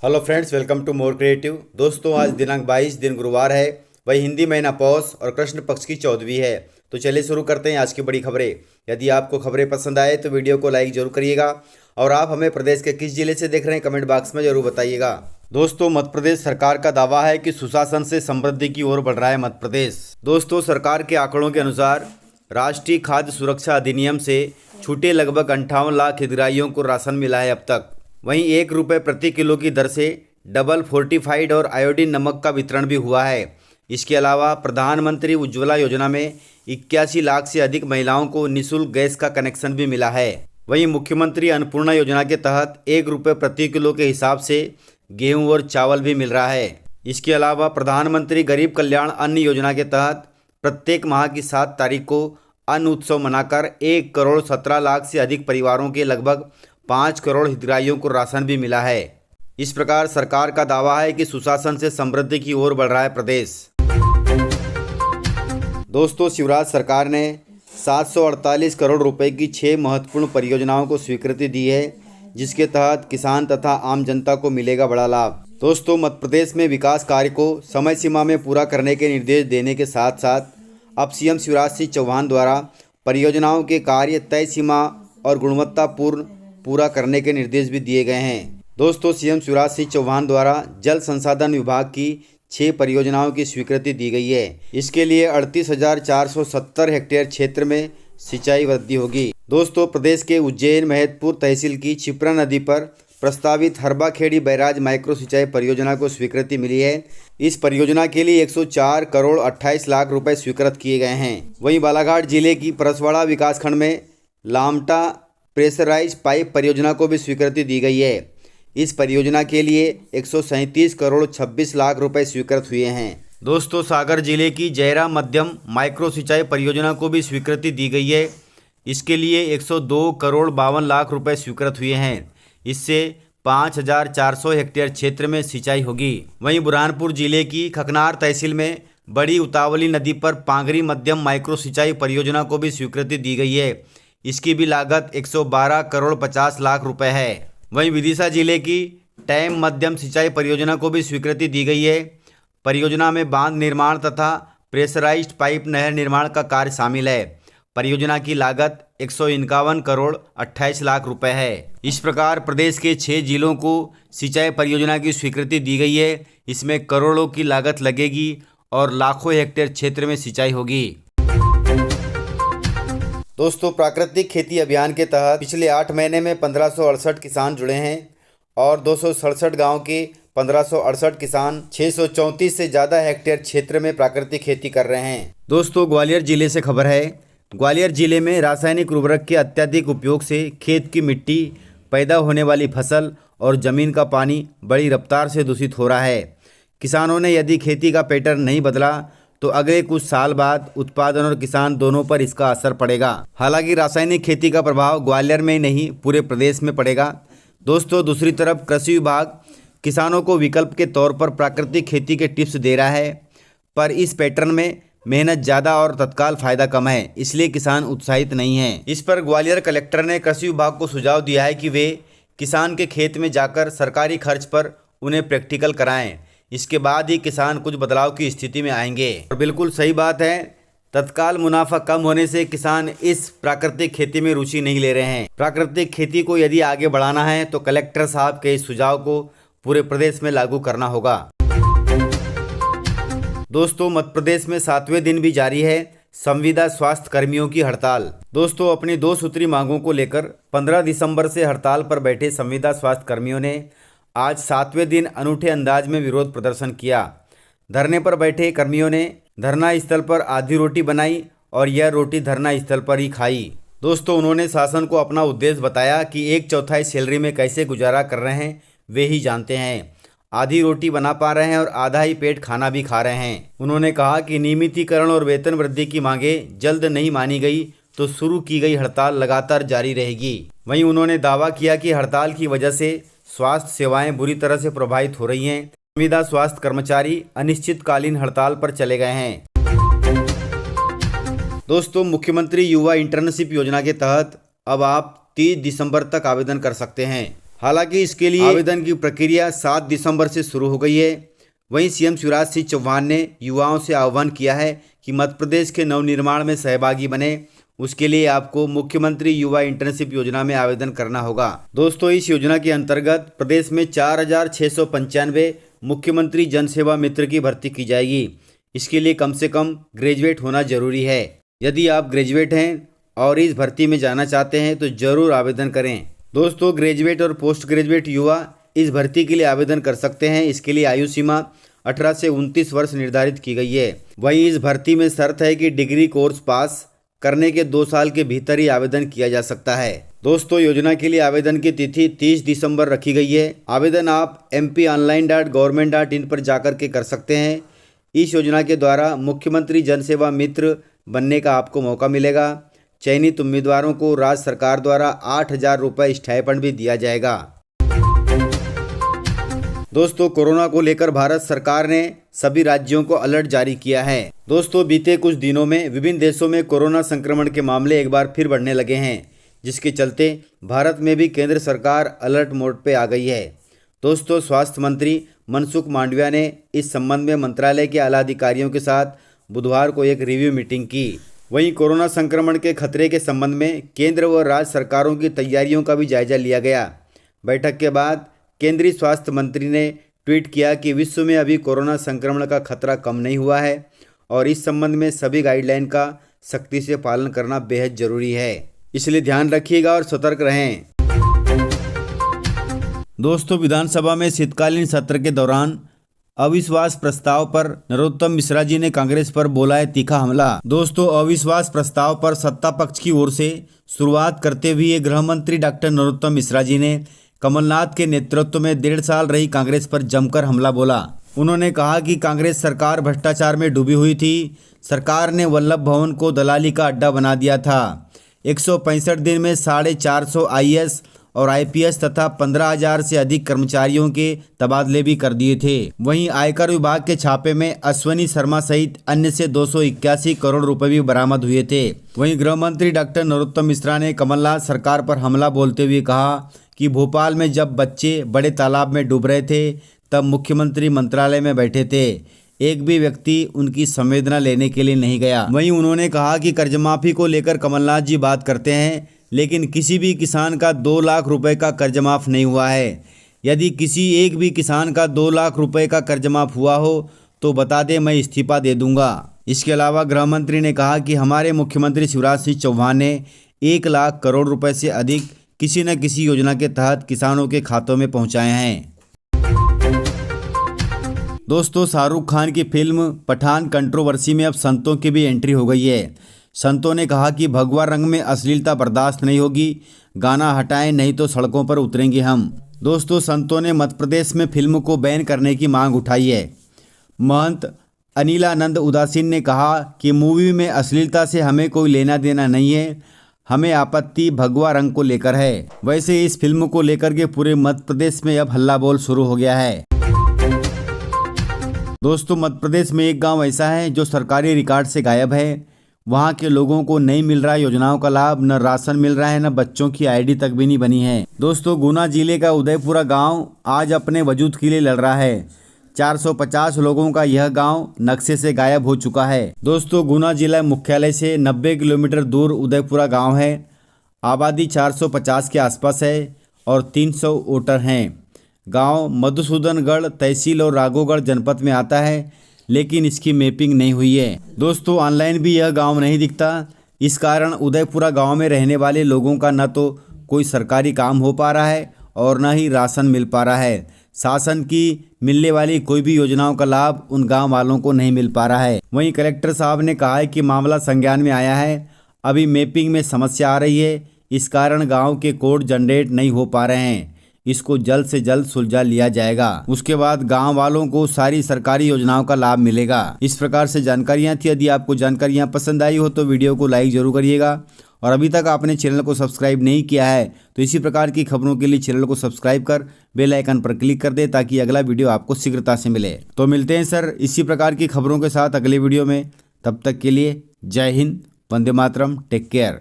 Hello friends, welcome to more creative. दोस्तों, आज दिनांक 22 दिन गुरुवार है, वही हिंदी महीना पौष और कृष्ण पक्ष की 14वीं है। तो चलिए शुरू करते हैं आज की बड़ी खबरें। यदि आपको खबरें पसंद आए तो वीडियो को लाइक जरूर करिएगा और आप हमें प्रदेश के किस जिले से देख रहे हैं कमेंट बॉक्स में जरूर बताइएगा। दोस्तों, मध्य प्रदेश सरकार का दावा है कि सुशासन से समृद्धि की ओर बढ़ रहा है मध्य प्रदेश। दोस्तों, सरकार के आंकड़ों के अनुसार राष्ट्रीय खाद्य सुरक्षा अधिनियम से छूटे लगभग 58 लाख हितग्राहियों को राशन मिला है अब तक। वहीं 1 रुपये प्रति किलो की दर से डबल फोर्टिफाइड और आयोडीन नमक का वितरण भी हुआ है। इसके अलावा प्रधानमंत्री उज्ज्वला योजना में 81 लाख से अधिक महिलाओं को निःशुल्क गैस का कनेक्शन भी मिला है। वहीं मुख्यमंत्री अन्नपूर्णा योजना के तहत 1 रुपये प्रति किलो के हिसाब से गेहूं और चावल भी मिल रहा है। इसके अलावा प्रधानमंत्री गरीब कल्याण अन्न योजना के तहत प्रत्येक माह की 7 तारीख को अन्न उत्सव मनाकर 1 करोड़ 17 लाख से अधिक परिवारों के लगभग 5 करोड़ हितग्राहियों को राशन भी मिला है। इस प्रकार सरकार का दावा है कि सुशासन से समृद्धि की ओर बढ़ रहा है प्रदेश। दोस्तों, शिवराज सरकार ने 748 करोड़ रुपए की 6 महत्वपूर्ण परियोजनाओं को स्वीकृति दी है, जिसके तहत किसान तथा आम जनता को मिलेगा बड़ा लाभ। दोस्तों, मध्य प्रदेश में विकास कार्य को समय सीमा में पूरा करने के निर्देश देने के साथ साथ अब सीएम शिवराज सिंह चौहान द्वारा परियोजनाओं के कार्य तय सीमा और गुणवत्तापूर्ण पूरा करने के निर्देश भी दिए गए हैं। दोस्तों, सीएम शिवराज सिंह चौहान द्वारा जल संसाधन विभाग की 6 परियोजनाओं की स्वीकृति दी गई है। इसके लिए 38,470 हेक्टेयर क्षेत्र में सिंचाई वृद्धि होगी। दोस्तों, प्रदेश के उज्जैन महतपुर तहसील की क्षिप्रा नदी पर प्रस्तावित हरबाखेड़ी बैराज माइक्रो सिंचाई परियोजना को स्वीकृति मिली है। इस परियोजना के लिए 104 करोड़ 28 लाख रुपए स्वीकृत किए गए हैं। वहीं बालाघाट जिले की परसवाड़ा विकासखंड में लामटा प्रेशराइज पाइप परियोजना को भी स्वीकृति दी गई है। इस परियोजना के लिए 137 करोड़ 26 लाख रुपए स्वीकृत हुए हैं। दोस्तों, सागर जिले की जयरा मध्यम माइक्रो सिंचाई परियोजना को भी स्वीकृति दी गई है। इसके लिए 102 करोड़ 52 लाख रुपए स्वीकृत हुए हैं। इससे 5,400 हेक्टेयर क्षेत्र में सिंचाई होगी। वहीं बुरहानपुर जिले की खकनार तहसील में बड़ी उतावली नदी पर पांगरी मध्यम माइक्रो सिंचाई परियोजना को भी स्वीकृति दी गई है। इसकी भी लागत 112 करोड़ 50 लाख रुपए है। वहीं विदिशा जिले की टैम मध्यम सिंचाई परियोजना को भी स्वीकृति दी गई है। परियोजना में बांध निर्माण तथा प्रेशराइज्ड पाइप नहर निर्माण का कार्य शामिल है। परियोजना की लागत 151 करोड़ 28 लाख रुपए है। इस प्रकार प्रदेश के 6 जिलों को सिंचाई परियोजना की स्वीकृति दी गई है। इसमें करोड़ों की लागत लगेगी और लाखों हेक्टेयर क्षेत्र में सिंचाई होगी। दोस्तों, प्राकृतिक खेती अभियान के तहत पिछले 8 महीने में 1568 किसान जुड़े हैं और 267 गांव के 1568 किसान 634 से ज़्यादा हेक्टेयर क्षेत्र में प्राकृतिक खेती कर रहे हैं। दोस्तों, ग्वालियर जिले से खबर है। ग्वालियर जिले में रासायनिक उर्वरक के अत्यधिक उपयोग से खेत की मिट्टी, पैदा होने वाली फसल और ज़मीन का पानी बड़ी रफ्तार से दूषित हो रहा है। किसानों ने यदि खेती का पैटर्न नहीं बदला तो अगले कुछ साल बाद उत्पादन और किसान दोनों पर इसका असर पड़ेगा। हालांकि रासायनिक खेती का प्रभाव ग्वालियर में ही नहीं पूरे प्रदेश में पड़ेगा। दोस्तों, दूसरी तरफ कृषि विभाग किसानों को विकल्प के तौर पर प्राकृतिक खेती के टिप्स दे रहा है, पर इस पैटर्न में मेहनत ज़्यादा और तत्काल फायदा कम है, इसलिए किसान उत्साहित नहीं हैं। इस पर ग्वालियर कलेक्टर ने कृषि विभाग को सुझाव दिया है कि वे किसान के खेत में जाकर सरकारी खर्च पर उन्हें प्रैक्टिकल कराएं। इसके बाद ही किसान कुछ बदलाव की स्थिति में आएंगे। और बिल्कुल सही बात है, तत्काल मुनाफा कम होने से किसान इस प्राकृतिक खेती में रुचि नहीं ले रहे हैं। प्राकृतिक खेती को यदि आगे बढ़ाना है तो कलेक्टर साहब के इस सुझाव को पूरे प्रदेश में लागू करना होगा। दोस्तों, मध्य प्रदेश में 7वें दिन भी जारी है संविदा स्वास्थ्य कर्मियों की हड़ताल। दोस्तों, अपनी 2 सूत्री मांगों को लेकर 15 दिसंबर से हड़ताल पर बैठे संविदा स्वास्थ्य कर्मियों ने आज 7वें दिन अनूठे अंदाज में विरोध प्रदर्शन किया। धरने पर बैठे कर्मियों ने धरना स्थल पर आधी रोटी बनाई और यह रोटी धरना स्थल पर ही खाई। दोस्तों, उन्होंने शासन को अपना उद्देश्य बताया कि 1/4 सैलरी में कैसे गुजारा कर रहे हैं वे ही जानते हैं। आधी रोटी बना पा रहे हैं और आधा ही पेट खाना भी खा रहे हैं। उन्होंने कहा कि नियमितीकरण और वेतन वृद्धि की मांगें जल्द नहीं मानी गई तो शुरू की गई हड़ताल लगातार जारी रहेगी। वहीं उन्होंने दावा किया कि हड़ताल की वजह से स्वास्थ्य सेवाएं बुरी तरह से प्रभावित हो रही हैं। संविदा स्वास्थ्य कर्मचारी अनिश्चितकालीन हड़ताल पर चले गए हैं। दोस्तों, मुख्यमंत्री युवा इंटर्नशिप योजना के तहत अब आप 30 दिसंबर तक आवेदन कर सकते हैं। हालांकि इसके लिए आवेदन की प्रक्रिया 7 दिसंबर से शुरू हो गई है। वहीं सीएम शिवराज सिंह चौहान ने युवाओं से आह्वान किया है कि मध्य प्रदेश के नवनिर्माण में सहभागी बने। उसके लिए आपको मुख्यमंत्री युवा इंटर्नशिप योजना में आवेदन करना होगा। दोस्तों, इस योजना के अंतर्गत प्रदेश में 4695 मुख्यमंत्री जन सेवा मित्र की भर्ती की जाएगी। इसके लिए कम से कम ग्रेजुएट होना जरूरी है। यदि आप ग्रेजुएट हैं और इस भर्ती में जाना चाहते हैं तो जरूर आवेदन करें। दोस्तों, ग्रेजुएट और पोस्ट ग्रेजुएट युवा इस भर्ती के लिए आवेदन कर सकते हैं। इसके लिए आयु सीमा 18 से 29 वर्ष निर्धारित की गई है। वहीं इस भर्ती में शर्त है कि डिग्री कोर्स पास करने के 2 साल के भीतर ही आवेदन किया जा सकता है। दोस्तों, योजना के लिए आवेदन की तिथि 30 दिसंबर रखी गई है। आवेदन आप mponline.government.in पर जाकर के कर सकते हैं। इस योजना के द्वारा मुख्यमंत्री जन सेवा मित्र बनने का आपको मौका मिलेगा। चयनित उम्मीदवारों को राज्य सरकार द्वारा 8,000 रुपये स्टाइपेंड भी दिया जाएगा। दोस्तों, कोरोना को लेकर भारत सरकार ने सभी राज्यों को अलर्ट जारी किया है। दोस्तों, बीते कुछ दिनों में विभिन्न देशों में कोरोना संक्रमण के मामले एक बार फिर बढ़ने लगे हैं, जिसके चलते भारत में भी केंद्र सरकार अलर्ट मोड पे आ गई है। दोस्तों, स्वास्थ्य मंत्री मनसुख मांडविया ने इस संबंध में मंत्रालय के आला अधिकारियों के साथ बुधवार को एक रिव्यू मीटिंग की। वहीं कोरोना संक्रमण के खतरे के संबंध में केंद्र व राज्य सरकारों की तैयारियों का भी जायजा लिया गया। बैठक के बाद केंद्रीय स्वास्थ्य मंत्री ने ट्वीट किया कि विश्व में अभी कोरोना संक्रमण का खतरा कम नहीं हुआ है और इस संबंध में सभी गाइडलाइन का सख्ती से पालन करना बेहद जरूरी है, इसलिए ध्यान रखिएगा और सतर्क रहें। दोस्तों, विधानसभा में शीतकालीन सत्र के दौरान अविश्वास प्रस्ताव पर नरोत्तम मिश्रा जी ने कांग्रेस पर बोला है तीखा हमला। दोस्तों, अविश्वास प्रस्ताव पर सत्ता पक्ष की ओर से शुरुआत करते हुए गृह मंत्री डॉक्टर नरोत्तम मिश्रा जी ने कमलनाथ के नेतृत्व में 1.5 साल रही कांग्रेस पर जमकर हमला बोला। उन्होंने कहा कि कांग्रेस सरकार भ्रष्टाचार में डूबी हुई थी। सरकार ने वल्लभ भवन को दलाली का अड्डा बना दिया था। 165 दिन में 450 IAS और IPS तथा 15,000 से अधिक कर्मचारियों के तबादले भी कर दिए थे। वहीं आयकर विभाग के छापे में अश्वनी शर्मा सहित अन्य से 281 करोड़ रुपए भी बरामद हुए थे। वहीं गृह मंत्री डॉक्टर नरोत्तम मिश्रा ने कमलनाथ सरकार पर हमला बोलते हुए कहा कि भोपाल में जब बच्चे बड़े तालाब में डूब रहे थे तब मुख्यमंत्री मंत्रालय में बैठे थे, एक भी व्यक्ति उनकी संवेदना लेने के लिए नहीं गया। वहीं उन्होंने कहा कि कर्ज माफी को लेकर कमलनाथ जी बात करते हैं, लेकिन किसी भी किसान का 2 लाख रुपए का कर्ज माफ नहीं हुआ है। यदि किसी एक भी किसान का 2 लाख रुपए का कर्ज माफ हुआ हो तो बता दे, मैं इस्तीफा दे दूंगा। इसके अलावा गृह मंत्री ने कहा कि हमारे मुख्यमंत्री शिवराज सिंह चौहान ने 1 लाख करोड़ रुपए से अधिक किसी न किसी योजना के तहत किसानों के खातों में पहुंचाए हैं। दोस्तों, शाहरुख खान की फिल्म पठान कंट्रोवर्सी में अब संतों की भी एंट्री हो गई है। संतों ने कहा कि भगवा रंग में अश्लीलता बर्दाश्त नहीं होगी, गाना हटाएं नहीं तो सड़कों पर उतरेंगे हम। दोस्तों, संतों ने मध्य प्रदेश में फिल्म को बैन करने की मांग उठाई है। महंत अनिलानंद उदासीन ने कहा कि मूवी में अश्लीलता से हमें कोई लेना देना नहीं है, हमें आपत्ति भगवा रंग को लेकर है। वैसे इस फिल्म को लेकर के पूरे मध्य प्रदेश में अब हल्ला बोल शुरू हो गया है। दोस्तों, मध्य प्रदेश में एक गांव ऐसा है जो सरकारी रिकॉर्ड से गायब है। वहां के लोगों को नहीं मिल रहा है योजनाओं का लाभ, न राशन मिल रहा है, न बच्चों की ID तक भी नहीं बनी है। दोस्तों, गुना जिले का उदयपुरा गांव आज अपने वजूद के लिए लड़ रहा है। 450 लोगों का यह गांव नक्शे से गायब हो चुका है। दोस्तों, गुना जिला मुख्यालय से 90 किलोमीटर दूर उदयपुरा गांव है। आबादी 450 के आसपास है और 300 वोटर हैं। गांव मधुसूदनगढ़ तहसील और राघोगढ़ जनपद में आता है, लेकिन इसकी मैपिंग नहीं हुई है। दोस्तों, ऑनलाइन भी यह गांव नहीं दिखता। इस कारण उदयपुरा गांव में रहने वाले लोगों का न तो कोई सरकारी काम हो पा रहा है और न ही राशन मिल पा रहा है। शासन की मिलने वाली कोई भी योजनाओं का लाभ उन गांव वालों को नहीं मिल पा रहा है। वहीं कलेक्टर साहब ने कहा है कि मामला संज्ञान में आया है, अभी मैपिंग में समस्या आ रही है, इस कारण गाँव के कोड जनरेट नहीं हो पा रहे हैं। इसको जल्द से जल्द सुलझा लिया जाएगा। उसके बाद गांव वालों को सारी सरकारी योजनाओं का लाभ मिलेगा। इस प्रकार से जानकारियां थी। यदि आपको जानकारियां पसंद आई हो तो वीडियो को लाइक जरूर करिएगा और अभी तक आपने चैनल को सब्सक्राइब नहीं किया है तो इसी प्रकार की खबरों के लिए चैनल को सब्सक्राइब कर बेल आइकन पर क्लिक कर दे ताकि अगला वीडियो आपको शीघ्रता से मिले। तो मिलते हैं सर इसी प्रकार की खबरों के साथ अगले वीडियो में। तब तक के लिए जय हिंद, वंदे मातरम, टेक केयर।